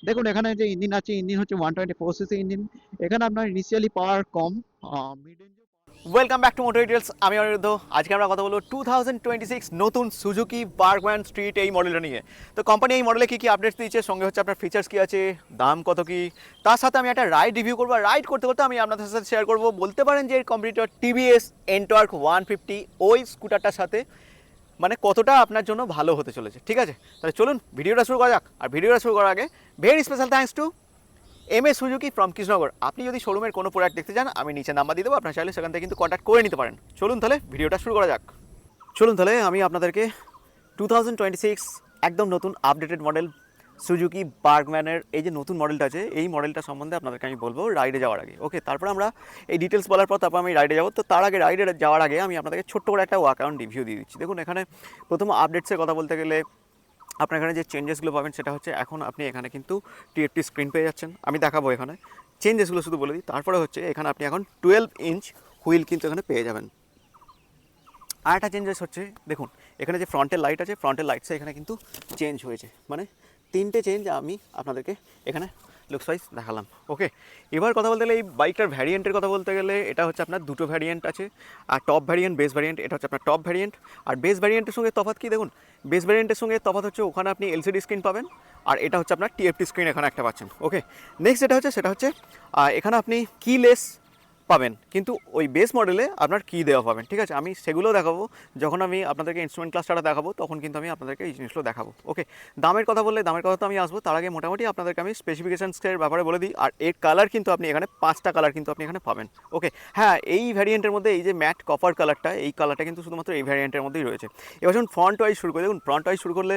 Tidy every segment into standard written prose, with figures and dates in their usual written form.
দেখুন এখানে যে ইঞ্জিন আছে, ইঞ্জিন হচ্ছে 124 সিসি ইঞ্জিন। এখানে আপনার initially power com, mid range. Welcome back to motor details. আমি অনিরুদ্ধ। আজকে আমরা কথা বলবো 2026 নতুন সুজুকি বার্গম্যান স্ট্রিট এই মডেলটা নিয়ে। তো কোম্পানি এই মডেলে কী কী আপডেটস দিয়েছে, সঙ্গে হচ্ছে আপনার ফিচার্স কী আছে, দাম কত কী, তার সাথে আমি একটা রাইড রিভিউ করবো। রাইড করতে করতে আমি আপনাদের সাথে শেয়ার করবো, বলতে পারেন যে এর কম্পিটিটর টিভিএস এন্টর্ক 150 ওই স্কুটারটার সাথে মানে কতটা আপনার জন্য ভালো হতে চলেছে। ঠিক আছে, তাহলে চলুন ভিডিওটা শুরু করা যাক। আর ভিডিওটা শুরু করার আগে very special thanks to MS Suzuki from Krishnanagar. আপনি যদি শোরুমের কোনো প্রোডাক্ট দেখতে চান, আমি নিচে নাম্বার দিয়ে দেবো, আপনার চাইলে সেখান থেকে কিন্তু কন্ট্যাক্ট করে নিতে পারেন। চলুন তাহলে ভিডিওটা শুরু করা যাক। চলুন তাহলে আমি আপনাদেরকে 2026 একদম নতুন আপডেটেড মডেল সুজুকি বার্গম্যানের এই যে নতুন মডেলটা আছে, এই মডেলটা সম্বন্ধে আপনাদেরকে আমি বলবো রাইডে যাওয়ার আগে। ওকে, তারপর আমরা এই ডিটেলস বলার পর তারপর আমি রাইডে যাবো। তো তার আগে রাইডে যাওয়ার আগে আমি আপনাদেরকে ছোট্ট করে একটা ওয়াক অ্যারাউন্ড রিভিউ দিয়ে দিচ্ছি। দেখুন এখানে প্রথম আপডেটসের কথা বলতে গেলে আপনার এখানে যে চেঞ্জেসগুলো পাবেন সেটা হচ্ছে এখন আপনি এখানে কিন্তু টিএফটি স্ক্রিন পেয়ে যাচ্ছেন। আমি দেখাবো এখানে চেঞ্জেসগুলো শুধু বলে দিই। তারপরে হচ্ছে এখানে আপনি এখন 12 ইঞ্চ হুইল কিন্তু এখানে পেয়ে যাবেন। আর একটা চেঞ্জেস হচ্ছে দেখুন এখানে যে ফ্রন্টের লাইট আছে, ফ্রন্টের লাইটসে এখানে কিন্তু চেঞ্জ হয়েছে, মানে তিনটে চেঞ্জ আমি আপনাদেরকে এখানে লুকস ওয়াইজ দেখালাম। ওকে, এবার কথা বলতে গেলে এই বাইকটার ভ্যারিয়েন্টের কথা বলতে গেলে এটা হচ্ছে আপনার দুটো ভ্যারিয়েন্ট আছে। আর টপ ভ্যারিয়েন্ট, বেস ভ্যারিয়েন্ট, এটা হচ্ছে আপনার টপ ভ্যারিয়েন্ট। আর বেস ভ্যারিয়েন্টের সঙ্গে তফাৎ কি দেখুন, বেস ভ্যারিয়েন্টের সঙ্গে তফাৎ হচ্ছে ওখানে আপনি এলসিডি স্ক্রিন পাবেন, আর এটা হচ্ছে আপনার টিএফটি স্ক্রিন এখানে একটা পাচ্ছেন। ওকে, নেক্সট যেটা হচ্ছে সেটা হচ্ছে এখানে আপনি কিলেস পাবেন, কিন্তু ওই বেস মডেলে আপনার কি দেওয়া পাবেন। ঠিক আছে, আমি সেগুলোও দেখাবো যখন আমি আপনাদেরকে ইনস্ট্রুমেন্ট ক্লাসটা দেখাবো, তখন কিন্তু আমি আপনাদেরকে এই জিনিসগুলো দেখাবো। ওকে, দামের কথা বললে দামের কথা তো আমি আসবো, তার আগে মোটামুটি আপনাদেরকে আমি স্পেসিফিকেশনসের ব্যাপারে বলে দিই। আর এর কালার কিন্তু আপনি এখানে 5টা কালার কিন্তু আপনি এখানে পাবেন। ওকে, হ্যাঁ, এই ভ্যারিয়েন্টের মধ্যে এই যে ম্যাট কপার কালারটা, এই কালারটা কিন্তু শুধুমাত্র এই ভ্যারিয়েন্টের মধ্যেই রয়েছে। এবার যখন ফ্রন্ট ওয়াইজ শুরু করে, দেখুন ফ্রন্ট ওয়াইজ শুরু করলে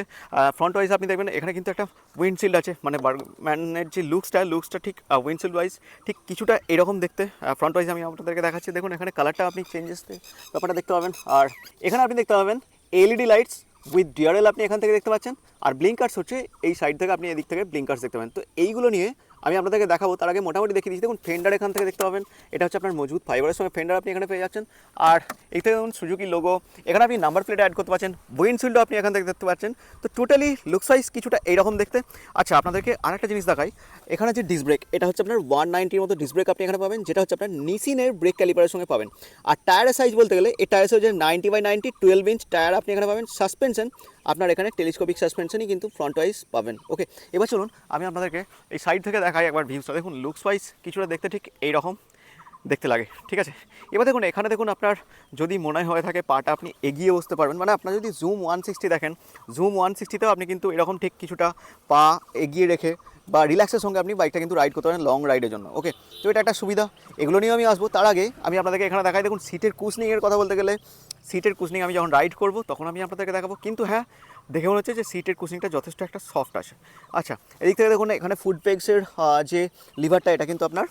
ফ্রন্ট ওয়াইজ আপনি দেখবেন এখানে কিন্তু একটা উইন্ডশিল্ড আছে, মানে বার্গম্যানের যে লুকসটা ঠিক উইন্ডশিল্ড ওয়াইজ ঠিক কিছুটা এরকম দেখতে। ফ্রন্ট ওয়াইজ আমি আপনাদেরকে দেখাচ্ছি। দেখুন এখানে কালারটা আপনি চেঞ্জেস ব্যাপারটা দেখতে পাবেন। আর এখানে আপনি দেখতে পাবেন এলইডি লাইটস উইথ ডিআরএল আপনি এখান থেকে দেখতে পাচ্ছেন। আর ব্লিঙ্কার্স হচ্ছে এই সাইড থেকে, আপনি এদিক থেকে ব্লিঙ্কার্স দেখতে পাবেন। তো এইগুলো নিয়ে আমি আপনাদেরকে দেখাবো, তার আগে মোটামুটি দেখিয়ে দিচ্ছি। দেখুন ফেন্ডার এখান থেকে দেখতে পাবেন, এটা হচ্ছে আপনার মজবুত ফাইবারের সঙ্গে ফেন্ডার আপনি এখানে পেয়ে যাচ্ছেন। আর এই থেকে দেখুন সুজুকি লোগো, এখানে আপনি নাম্বার প্লেট অ্যাড করতে পারছেন, উইন্ডশিল্ডও আপনি এখান থেকে দেখতে পাচ্ছেন। তো টোটালি লুক সাইজ কিছুটা এইরকম দেখতে। আচ্ছা, আপনাদেরকে আরেকটা জিনিস দেখাই, এখানে যে ডিস্ক ব্রেক, এটা হচ্ছে আপনার 190-র মতো ডিস্ক ব্রেক আপনি এখানে পাবেন, যেটা হচ্ছে আপনার নিসিনের ব্রেক ক্যালিপারের সঙ্গে পাবেন। আর টায়ারের সাইজ বলতে গেলে এই টায়ার সাইজ 90/90 12 ইঞ্চ টায়ার আপনি এখানে পাবেন। সাসপেনশন আপনার এখানে টেলিস্কোপিক সাসপেনশনই কিন্তু ফ্রন্ট ওয়াইজ পাবেন। ওকে, এবার চলুন আমি আপনাদেরকে এই সাইড থেকে দেখাই একবার ভিউসটা। দেখুন লুকস ওয়াইজ কিছুটা দেখতে ঠিক এইরকম দেখতে লাগে। ঠিক আছে, এবার দেখুন এখানে দেখুন আপনার যদি মনে হয়ে থাকে পাটা আপনি এগিয়ে বসতে পারবেন, মানে আপনার যদি জুম 160 দেখেন, জুম 160তেও আপনি কিন্তু এরকম ঠিক কিছুটা পা এগিয়ে রেখে বা রিল্যাক্সের সঙ্গে আপনি বাইকটা কিন্তু রাইড করতে পারেন লং রাইডের জন্য। ওকে, তো এটা একটা সুবিধা, এগুলো নিয়েও আমি আসবো। তার আগে আমি আপনাদেরকে এখানে দেখাই, দেখুন সিটের কুশনিংয়ের কথা বলতে গেলে সিটের কুশনিং আমি যখন রাইড করব তখন আমি আপনাদেরকে দেখাবো, কিন্তু হ্যাঁ দেখে মনে হচ্ছে যে সিটের কুশনিংটা যথেষ্ট একটা সফট আছে। আচ্ছা, এদিক থেকে দেখুন এখানে ফুড পেগসের যে লিভারটা, এটা কিন্তু আপনার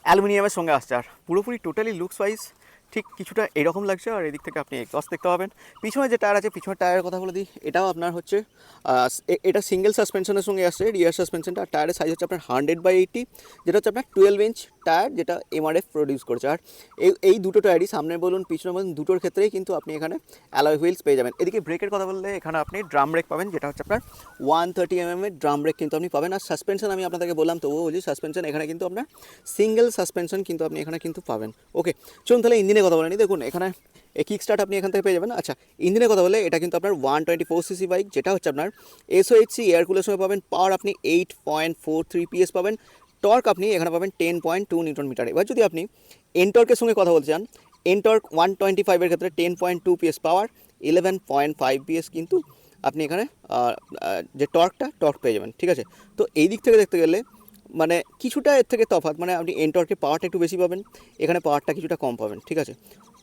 অ্যালুমিনিয়ামের সঙ্গে আসছে। আর পুরোপুরি টোটালি লুকস ওয়াইজ ঠিক কিছুটা এরকম লাগছে। আর এদিক থেকে আপনি এক্সস্ট দেখতে পাবেন। পিছনে যে টায়ার আছে, পিছনের টায়ারের কথা বলে দিই, এটাও আপনার হচ্ছে এটা সিঙ্গেল সাসপেনশনের সঙ্গে আসছে, রিয়ার সাসপেনশনটা। আর টায়ারের সাইজ হচ্ছে আপনার 100/80, যেটা হচ্ছে আপনার 12 ইঞ্চ টায়ার, যেটা এমআরএফ প্রডিউস করছে। আর এই দুটো টায়ারই সামনে বলুন পিছনে বলুন দুটোর ক্ষেত্রেই কিন্তু আপনি এখানে অ্যালয় হুইলস পেয়ে যাবেন। এদিকে ব্রেকের কথা বললে এখানে আপনি ড্রাম ব্রেক পাবেন, যেটা হচ্ছে আপনার 130 এর ড্রাম ব্রেক কিন্তু আপনি পাবেন। আর সাসপেনশন আমি আপনাদেরকে বললাম, তবুও বলছি সাসপেনশন এখানে কিন্তু আপনার সিঙ্গেল সাসপেনশন কিন্তু আপনি এখানে কিন্তু পাবেন। ওকে, চলুন তাহলে ইঞ্জিনের কথা বলেনি। দেখুন এখানে কিক স্টার্ট আপনি এখান থেকে পেয়ে যাবেন। আচ্ছা, ইঞ্জিনের কথা বলে এটা কিন্তু আপনার 124 সিসি বাইক, যেটা হচ্ছে আপনার এসওএইচসি এয়ার কুলার সঙ্গে পাবেন। পাওয়ার আপনি 8.43 পিএস পাবেন। টর্ক আপনি এখানে পাবেন 10.2 নিউটন মিটার। এবার যদি আপনি এনটর্কের সঙ্গে কথা বলতে চান, এনটর্ক 125-এর ক্ষেত্রে 10.2 পিএস পাওয়ার, 11.5 পিএস কিন্তু আপনি এখানে যে টর্ক পেয়ে যাবেন। ঠিক আছে, তো এই দিক থেকে দেখতে গেলে মানে কিছুটা এর থেকে তফাৎ, মানে আপনি এনটর্কে পাওয়ারটা একটু বেশি পাবেন, এখানে পাওয়ারটা কিছুটা কম পাবেন। ঠিক আছে,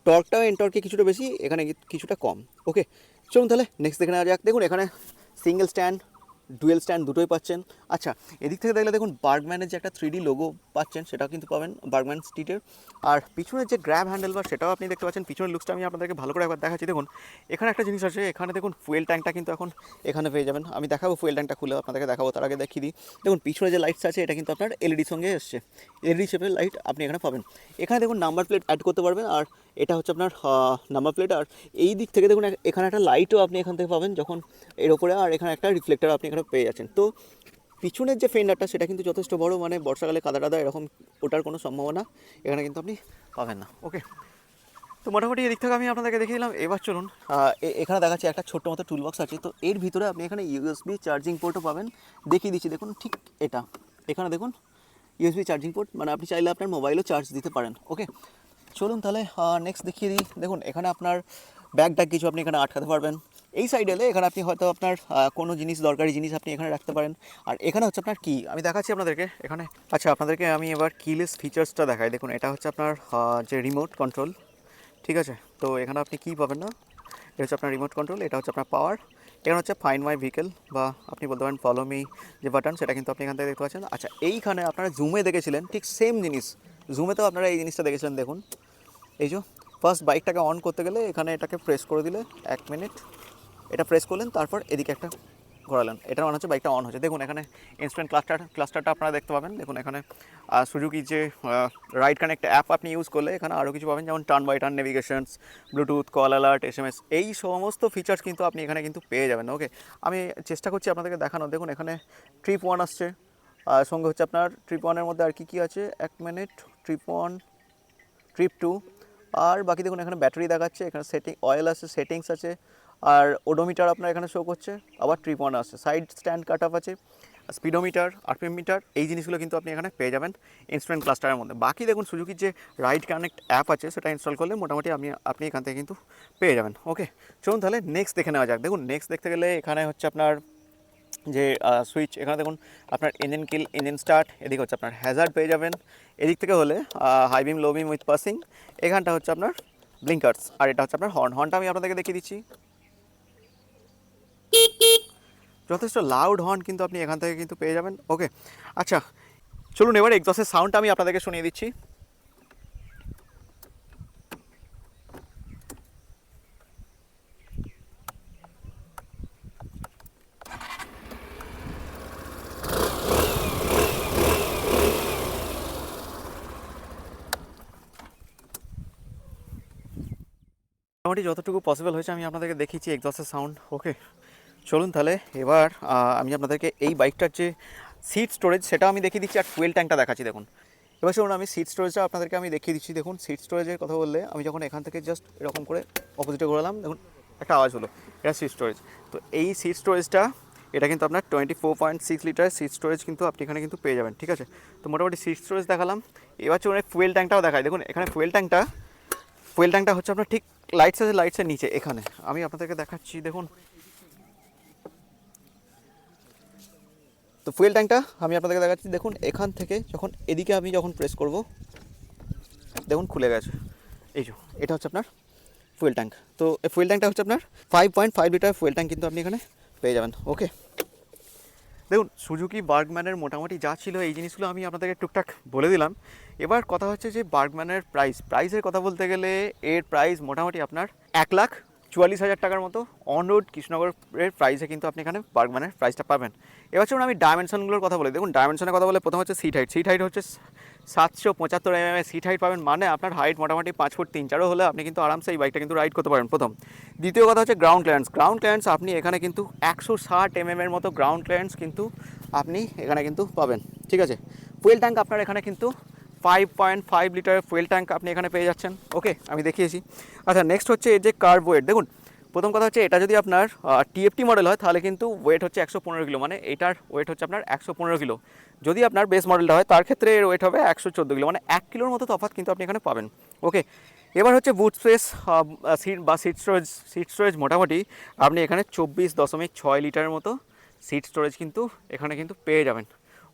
টর্কটাও এনটর্কে কিছুটা বেশি, এখানে কিছুটা কম। ওকে, চলুন তাহলে নেক্সট দেখে নেওয়া যাক। দেখুন এখানে সিঙ্গেল স্ট্যান্ড, ডুয়েল স্ট্যান্ড দুটোই পাচ্ছেন। আচ্ছা, এদিক থেকে দেখলে দেখুন বার্গম্যানের যে একটা 3D লোগো পাচ্ছেন, সেটাও কিন্তু পাবেন বার্গম্যান স্ট্রিটের। আর পিছনের যে গ্র্যাব হ্যান্ডেল বার, সেটাও আপনি দেখতে পাচ্ছেন। পিছনের লুকসটা আমি আপনাদেরকে ভালো করে একবার দেখাচ্ছি। দেখুন এখানে একটা জিনিস আছে, এখানে দেখুন ফুয়েল ট্যাঙ্কটা কিন্তু এখন এখানে পেয়ে যাবেন। আমি দেখাবো ফুয়েল ট্যাঙ্কটা খুলে আপনাদেরকে দেখাবো, তার আগে দেখিয়ে দিই। দেখুন পিছনে যে লাইটস আছে, এটা কিন্তু আপনার এলইডির সঙ্গে এসছে, এলইডি শেপের লাইট আপনি এখানে পাবেন। এখানে দেখুন নাম্বার প্লেট অ্যাড করতে পারবেন, আর এটা হচ্ছে আপনার নাম্বার প্লেট। আর এই দিক থেকে দেখুন এখানে একটা লাইটও আপনি এখান থেকে পাবেন যখন এর ওপরে, আর এখানে একটা রিফ্লেক্টার আপনি এখানে পেয়ে যাচ্ছেন। তো পিছনের যে ফেন্ডারটা সেটা কিন্তু যথেষ্ট বড়, মানে বর্ষাকালে কাদা টাদা এরকম ওঠার কোনো সম্ভাবনা এখানে কিন্তু আপনি পাবেন না। ওকে, তো মোটামুটি এদিক থেকে আমি আপনাদেরকে দেখিয়ে দিলাম। এবার চলুন, এখানে দেখাচ্ছি একটা ছোট্ট মতো টুল বক্স আছে। তো এর ভিতরে আপনি এখানে ইউএসবি চার্জিং পোর্টও পাবেন। দেখিয়ে দিচ্ছি, দেখুন ঠিক এটা, এখানে দেখুন ইউএসবি চার্জিং পোর্ট, মানে আপনি চাইলে আপনার মোবাইলও চার্জ দিতে পারেন। ওকে, চলুন তাহলে নেক্সট দেখিয়ে দিই। দেখুন এখানে আপনার ব্যাগ ট্যাগ কিছু আপনি এখানে আটকাতে পারবেন। এই সাইডে এলে এখানে আপনি হয়তো আপনার কোনো জিনিস, দরকারি জিনিস আপনি এখানে রাখতে পারেন। আর এখানে হচ্ছে আপনার কি, আমি দেখাচ্ছি আপনাদেরকে এখানে। আচ্ছা, আপনাদেরকে আমি এবার কিলেস ফিচার্সটা দেখাই। দেখুন এটা হচ্ছে আপনার যে রিমোট কন্ট্রোল, ঠিক আছে। তো এখানে আপনি কি পাবেন না, এটা হচ্ছে আপনার রিমোট কন্ট্রোল, এটা হচ্ছে আপনার পাওয়ার, এখানে হচ্ছে ফাইন্ড মাই ভেহিকেল বা আপনি বলতে পারেন ফলো মি যে বাটন, সেটা কিন্তু আপনি এখান থেকে দেখতে পাচ্ছেন। আচ্ছা, এইখানে আপনারা জুমে দেখেছিলেন ঠিক সেম জিনিস, জুমেতেও আপনারা এই জিনিসটা দেখেছিলেন। দেখুন এই যে ফার্স্ট বাইকটাকে অন করতে গেলে এখানে এটাকে প্রেস করে দিলে, 1 মিনিট এটা প্রেস করলেন, তারপর এদিকে একটা ঘোরালেন, এটা মনে হচ্ছে বাইকটা অন হচ্ছে। দেখুন এখানে ইনস্ট্যান্ট ক্লাস্টারটা আপনারা দেখতে পাবেন। দেখুন এখানে সুজুকি যে রাইড কানেক্ট অ্যাপ আপনি ইউজ করলে এখানে আরও কিছু পাবেন, যেমন turn by turn navigations, Bluetooth, call alert, SMS, এই সমস্ত ফিচার্স কিন্তু আপনি এখানে কিন্তু পেয়ে যাবেন। ওকে, আমি চেষ্টা করছি আপনাদেরকে দেখানোর। দেখুন এখানে ট্রিপ 1 আসছে, সঙ্গে হচ্ছে আপনার ট্রিপ 1-এর মধ্যে আর কী আছে, 1 মিনিট, ট্রিপ 1, ট্রিপ 2, আর বাকি দেখুন এখানে ব্যাটারি দেখাচ্ছে, এখানে অয়েল আছে, সেটিংস আছে, আর ওডোমিটার আপনার এখানে শো করছে, আবার ট্রিপ 1 আসছে, সাইড স্ট্যান্ড কাট অফ আছে, স্পিডোমিটার, আরপিএম মিটার, এই জিনিসগুলো কিন্তু আপনি এখানে পেয়ে যাবেন ইনস্ট্যান্ট ক্লাস্টারের মধ্যে। বাকি দেখুন সুজুকির যে রাইড কানেক্ট অ্যাপ আছে সেটা ইনস্টল করলে মোটামুটি আপনি এখান থেকে কিন্তু পেয়ে যাবেন। ওকে, চলুন তাহলে নেক্সট দেখে নেওয়া যাক। দেখুন নেক্সট দেখতে গেলে এখানে হচ্ছে আপনার যে সুইচ, এখানে দেখুন আপনার ইঞ্জিন কিল, ইঞ্জিন স্টার্ট, এদিকে হচ্ছে আপনার হ্যাজার্ড পেয়ে যাবেন। এদিক থেকে হলে high beam, low beam with passing, এখানটা হচ্ছে আপনার ব্লিঙ্কার্স, আর এটা হচ্ছে আপনার হর্নটা আমি আপনাদেরকে দেখিয়ে দিচ্ছি। যথেষ্ট লাউড হর্ন কিন্তু আপনি এখান থেকে কিন্তু পেয়ে যাবেন। ওকে, আচ্ছা চলুন এবার এক্সস্টের সাউন্ডটা আমি আপনাদেরকে শুনিয়ে দিচ্ছি। মোটামুটি যতটুকু পসিবল হয়েছে আমি আপনাদেরকে দেখিয়েছি এক্সস্টের সাউন্ড। ওকে, চলুন তাহলে এবার আমি আপনাদেরকে এই বাইকটার যে সিট স্টোরেজ সেটা আমি দেখিয়ে দিচ্ছি, আর ফুয়েল ট্যাঙ্কটা দেখাচ্ছি। দেখুন এবার শুনুন, আমি সিট স্টোরেজটা আপনাদেরকে আমি দেখিয়ে দিচ্ছি। দেখুন সিট স্টোরেজের কথা বললে আমি যখন এখান থেকে জাস্ট এরকম করে অপোজিটে ঘোরালাম, দেখুন একটা আওয়াজ হলো, এটা সিট স্টোরেজ। তো এই সিট স্টোরেজটা, এটা কিন্তু আপনার 24.6 লিটার সিট স্টোরেজ কিন্তু আপনি এখানে কিন্তু পেয়ে যাবেন, ঠিক আছে। তো মোটামুটি সিট স্টোরেজ দেখালাম, এবার চলুন ফুয়েল ট্যাঙ্কটাও দেখাই। দেখুন এখানে ফুয়েল ট্যাঙ্কটা হচ্ছে আপনার ঠিক লাইটসের নিচে, এখানে আমি আপনাদেরকে দেখাচ্ছি। দেখুন তো ফুয়েল ট্যাঙ্কটা আমি আপনাদেরকে দেখাচ্ছি। দেখুন এখান থেকে যখন এদিকে আমি যখন প্রেস করব, দেখুন খুলে গেছে। এই যে এটা হচ্ছে আপনার ফুয়েল ট্যাঙ্ক। তো এই ফুয়েল ট্যাঙ্কটা হচ্ছে আপনার 5.5 লিটার ফুয়েল ট্যাঙ্ক কিন্তু আপনি এখানে পেয়ে যাবেন। ওকে, দেখুন সুজুকি বার্গম্যানের মোটামুটি যা ছিল এই জিনিসগুলো আমি আপনাদেরকে টুকটাক বলে দিলাম। এবার কথা হচ্ছে যে বার্গম্যানের প্রাইসের কথা বলতে গেলে এর প্রাইস মোটামুটি আপনার 1,44,000 টাকার মতো অন রোড কৃষ্ণনগরের প্রাইসে কিন্তু আপনি এখানে বার্গম্যানের প্রাইসটা পাবেন। এবার চলুন আমি ডাইমেনশনগুলোর কথা বলি। দেখুন ডাইমেনশনের কথা বলে প্রথম হচ্ছে সিট হাইট হচ্ছে 775 mm সিট হাইট পাবেন, মানে আপনার হাইট মোটামুটি 5 ফুট 3-4 হলে আপনি কিন্তু আরামসে এই বাইকটা কিন্তু রাইড করতে পারেন প্রথম। দ্বিতীয় কথা হচ্ছে গ্রাউন্ড ক্লিয়ারেন্স আপনি এখানে কিন্তু 160 mm এর মতো গ্রাউন্ড ক্লিয়ারেন্স কিন্তু আপনি এখানে কিন্তু পাবেন, ঠিক আছে। ফুয়েল ট্যাঙ্ক আপনার এখানে কিন্তু 5.5 লিটার ফুয়েল ট্যাঙ্ক আপনি এখানে পেয়ে যাচ্ছেন। ওকে, আমি দেখিয়েছি। আচ্ছা নেক্সট হচ্ছে এই যে কার্ভ ওয়েট। দেখুন প্রথম কথা হচ্ছে এটা যদি আপনার টিএফটি মডেল হয় তাহলে কিন্তু ওয়েট হচ্ছে 115 কিলো, মানে এটার ওয়েট হচ্ছে আপনার 115 কিলো। যদি আপনার বেস মডেলটা হয় তার ক্ষেত্রে এর ওয়েট হবে 114 কিলো, মানে 1 কিলোর মতো তফাৎ কিন্তু আপনি এখানে পাবেন। ওকে, এবার হচ্ছে বুট স্পেস বা সিট স্টোরেজ মোটামুটি আপনি এখানে 24.6 লিটারের মতো সিট স্টোরেজ কিন্তু এখানে কিন্তু পেয়ে যাবেন।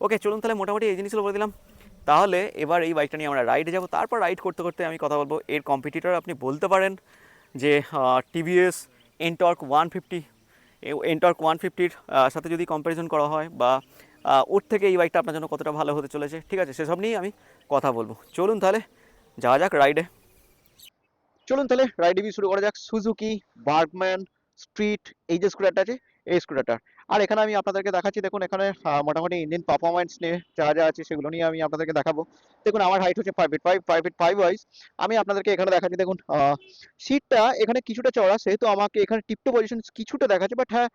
ওকে, চলুন তাহলে মোটামুটি এই জিনিসগুলো বলে দিলাম। তাহলে এবার এই বাইকটা নিয়ে আমরা রাইডে যাব, তারপর রাইড করতে করতে আমি কথা বলবো এর কম্পিটিটর আপনি বলতে পারেন যে টিভিএস এনটর্ক 150, এনটর্ক 150-র সাথে যদি কম্প্যারিজন করা হয়, বা ওর থেকে এই বাইকটা আপনার জন্য কতটা ভালো হতে চলেছে, ঠিক আছে, সেসব নিয়েই আমি কথা বলবো। চলুন তাহলে যাওয়া যাক রাইডে। চলুন তাহলে রাইড রিভিউ শুরু করা যাক। সুজুকি বার্গম্যান স্ট্রিট, এই যে স্কুটারটা আছে, এই স্কুটারটা আর এখানে আমি আপনাদেরকে দেখাচ্ছি, দেখুন এখানে মোটামুটি ইঞ্জিন পারফরমেন্স নিয়ে যা যা আছে সেগুলো নিয়ে আমি আপনাদেরকে দেখাবো। দেখুন আমার হাইট হচ্ছে 5 ফিট 5, 5 ফিট 5 ওয়াইজ। আমি আপনাদেরকে এখানে দেখাচ্ছি, দেখুন সিটটা এখানে কিছুটা চড়া, সেহেতু আমাকে এখানে টিপটো পজিশন কিছুটা দেখাচ্ছে, বাট হ্যাঁ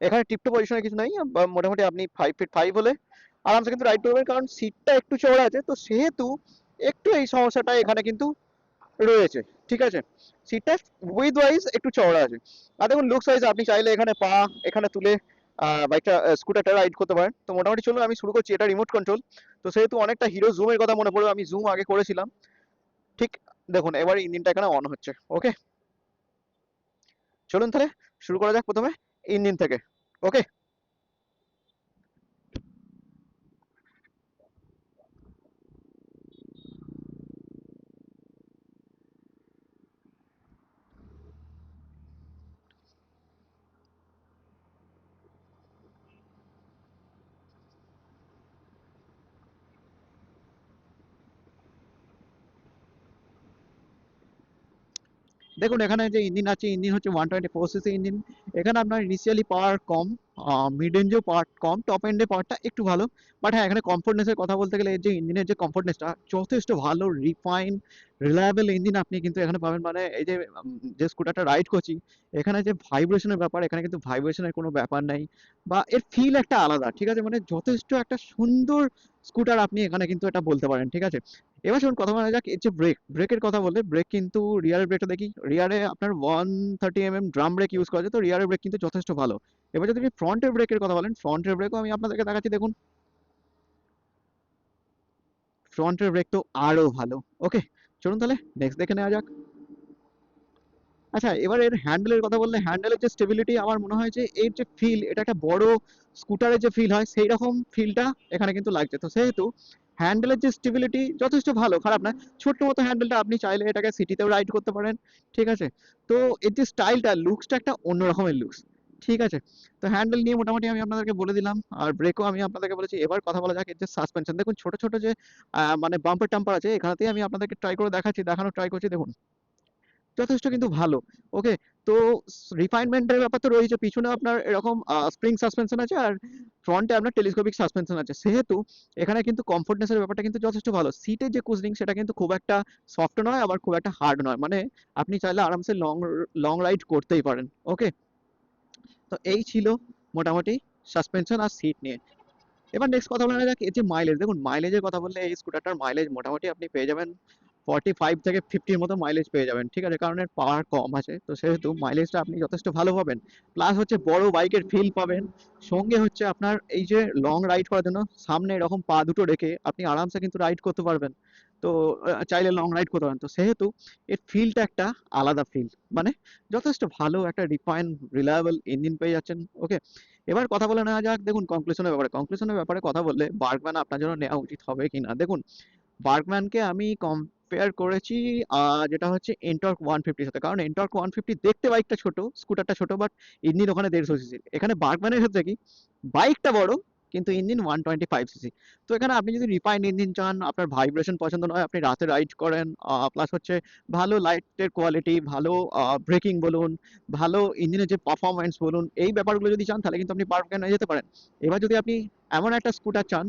এখানে টিপটো পজিশনে কিছু নাই। মোটামুটি আপনি 5 ফিট 5 হলে আরামসে কিন্তু রাইড করবেন, কারণ সিটটা একটু চওড়া আছে, তো সেহেতু একটু এই সমস্যাটা এখানে কিন্তু রয়েছে। ঠিক আছে, সিটটা উইথ ওয়াইজ একটু চওড়া আছে। আর দেখুন লুকস ওয়াইজ আপনি চাইলে এখানে পা এখানে তুলে বাইকটা স্কুটারটা রাইড করতে পারেন। তো মোটামুটি চলুন আমি শুরু করছি। এটা রিমোট কন্ট্রোল, তো সেহেতু অনেকটা হিরো জুমের কথা মনে পড়বে, আমি জুম আগে করেছিলাম। ঠিক দেখুন এবার ইঞ্জিনটা এখানে অন হচ্ছে। ওকে, চলুন তাহলে শুরু করা যাক প্রথমে ইঞ্জিন থেকে। ওকে, দেখুন এখানে যে ইঞ্জিন আছে, ইঞ্জিন হচ্ছে 124 সিসি ইঞ্জিন। এখানে আপনার ইনিশিয়ালি পাওয়ার কম, মিড রেঞ্জেও পাওয়ার কম, টপ এন্ডে পাওয়ারটা একটু ভালো। বাট হ্যাঁ এখানে কমফোর্টনেসের কথা বলতে গেলে এর যে ইঞ্জিনের যে কমফোর্টনেসটা যথেষ্ট ভালো, রিফাইন রিলায়েবল ইঞ্জিন আপনি কিন্তু এখানে পাবেন। মানে এই যে যে স্কুটারটা রাইড করছি, এখানে যে ভাইব্রেশনের ব্যাপার, এখানে কিন্তু ভাইব্রেশনের কোনো ব্যাপার নাই, বা এর ফিল একটা আলাদা। ঠিক আছে, মানে যথেষ্ট একটা সুন্দর স্কুটার আপনি এখানে কিন্তু এটা বলতে পারেন। ঠিক আছে, এবার শুনুন কথা বলা যাক এর যে ব্রেকের কথা বললে, ব্রেক কিন্তু রিয়ারের ব্রেকটা দেখি, রিয়ারে আপনার 130 ড্রাম ব্রেক ইউজ করা যায়, তো রিয়ারের ব্রেক কিন্তু যথেষ্ট ভালো। এবার যদি আপনি ফ্রন্টের ব্রেকের কথা বলেন, ফ্রন্টের ব্রেকও আমি আপনাদেরকে দেখাচ্ছি, দেখুন ফ্রন্টের ব্রেক তো আরো ভালো। ওকে, চলুন তাহলে নেক্সট দেখে নেওয়া যাক। আচ্ছা, এবার এর হ্যান্ডেলের কথা বললে, হ্যান্ডেলের যে স্টেবিলিটি, আমার মনে হয় যে এর যে ফিল, এটা একটা বড় স্কুটারের যে ফিল হয় সেই রকম ফিলটা এখানে কিন্তু লাগছে। তো সেহেতু হ্যান্ডেলের যে স্টেবিলিটি যথেষ্ট ভালো, খারাপ না। ছোট্ট মতো হ্যান্ডেলটা, আপনি চাইলে এটাকে সিটিতেও রাইড করতে পারেন। ঠিক আছে, তো এর যে স্টাইলটা, লুকসটা একটা অন্য রকমের লুকস। ঠিক আছে, তো হ্যান্ডেল নিয়ে মোটামুটি আমি আপনাদেরকে বলে দিলাম, আর ব্রেকও আমি আপনাদেরকে বলেছি। এবার কথা বলা যাক এর যে সাসপেনশন। দেখুন ছোট ছোট যে মানে বাম্পার টাম্পার আছে, এখানেতেই আমি আপনাদেরকে ট্রাই করে দেখাচ্ছি, দেখানোর ট্রাই করছি। দেখুন যথেষ্ট কিন্তু ভালো। ওকে, তো রিফাইনমেন্টের ব্যাপার তো রয়েছে, পিছনে আপনার এরকম স্প্রিং সাসপেনশন আছে, আর ফ্রন্টে আপনার টেলিস্কোপিক সাসপেনশন আছে, সেহেতু এখানে কিন্তু কমফোর্টনেসের ব্যাপারটা কিন্তু যথেষ্ট ভালো। সিটের যে কুশনিং সেটা কিন্তু খুব একটা সফট নয়, আবার খুব একটা হার্ড নয়, মানে আপনি চাইলে আরামসে লং লং রাইড করতেই পারেন। ওকে, তো এই ছিল মোটামুটি সাসপেনশন আর সিট নিয়ে। এবার নেক্সট কথা বলা যাক এর যে মাইলেজ। দেখুন মাইলেজের কথা বললে, এই স্কুটারটার মাইলেজ মোটামুটি আপনি পেয়ে যাবেন 45 থেকে 50 মতো মাইলেজ পেয়ে যাবেন। ঠিক আছে, কারণ এর পাওয়ার কম আছে, তো সেহেতু মাইলেজটা আপনি যথেষ্ট ভালো পাবেন। প্লাস হচ্ছে বড় বাইকের ফিল পাবেন, সঙ্গে হচ্ছে আপনার এই যে লং রাইড করার জন্য সামনে এরকম পা দুটো রেখে আপনি আরামসে কিন্তু রাইড করতে পারবেন। তো চাইলে লং রাইড করতে পারেন, তো সেহেতু এর ফিলটা একটা আলাদা ফিল, মানে যথেষ্ট ভালো একটা রিফাইন রিলায়েবল ইঞ্জিন পেয়ে যাচ্ছেন। ওকে, এবার কথা বলে নেওয়া যাক, দেখুন কনক্লুশনের ব্যাপারে কথা বললে বার্গম্যান আপনার জন্য নেওয়া উচিত হবে কিনা। দেখুন বার্গম্যানকে আমি কম্পেয়ার করেছি যেটা হচ্ছে এনটর্ক 150 সাথে, কারণ এনটর্ক 150 দেখতে বাইকটা ছোট, স্কুটারটা ছোট, বাট ইঞ্জিন ওখানে 150 সিসি। এখানে বার্গম্যানের ক্ষেত্রে কি, বাইকটা বড় কিন্তু ইঞ্জিন 125 সিসি। তো এখানে আপনি যদি রিফাইন্ড ইঞ্জিন চান, আপনার ভাইব্রেশন পছন্দ নয়, আপনি রাতে রাইড করেন, প্লাস হচ্ছে ভালো লাইটের কোয়ালিটি, ভালো ব্রেকিং বলুন, ভালো ইঞ্জিনের যে পারফরমেন্স বলুন, এই ব্যাপারগুলো যদি চান তাহলে কিন্তু আপনি বার্গম্যানে যেতে পারেন। এবার যদি আপনি এমন একটা স্কুটার চান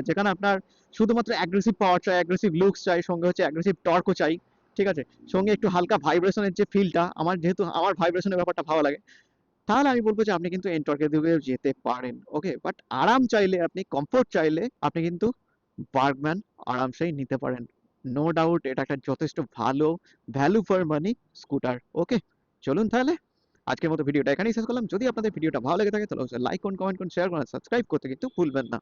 যেখানে আপনার শুধুমাত্র অ্যাগ্রেসিভ পাওয়ার চাই, অ্যাগ্রেসিভ লুকস চাই, সঙ্গে হচ্ছে অ্যাগ্রেসিভ টর্কও চাই, ঠিক আছে, সঙ্গে একটু হালকা ভাইব্রেশনের যে ফিলটা, যেহেতু আমার ভাইব্রেশনের ব্যাপারটা ভালো লাগে, তাহলে আমি বলবো যে আপনি কিন্তু এনটর্কের দিকে যেতে পারেন। ওকে, বাট আরাম চাইলে, আপনি কমফোর্ট চাইলে আপনি কিন্তু বার্গম্যান আরামসেই নিতে পারেন। নো ডাউট এটা একটা যথেষ্ট ভালো ভ্যালু ফর মানি স্কুটার। ওকে, চলুন তাহলে আজকের মতো ভিডিওটা এখানেই শেষ করলাম। যদি আপনাদের ভিডিওটা ভালো লেগে থাকে তাহলে লাইক করুন, কমেন্ট করুন, শেয়ার করুন, সাবস্ক্রাইব করতে কিন্তু ভুলবেন না।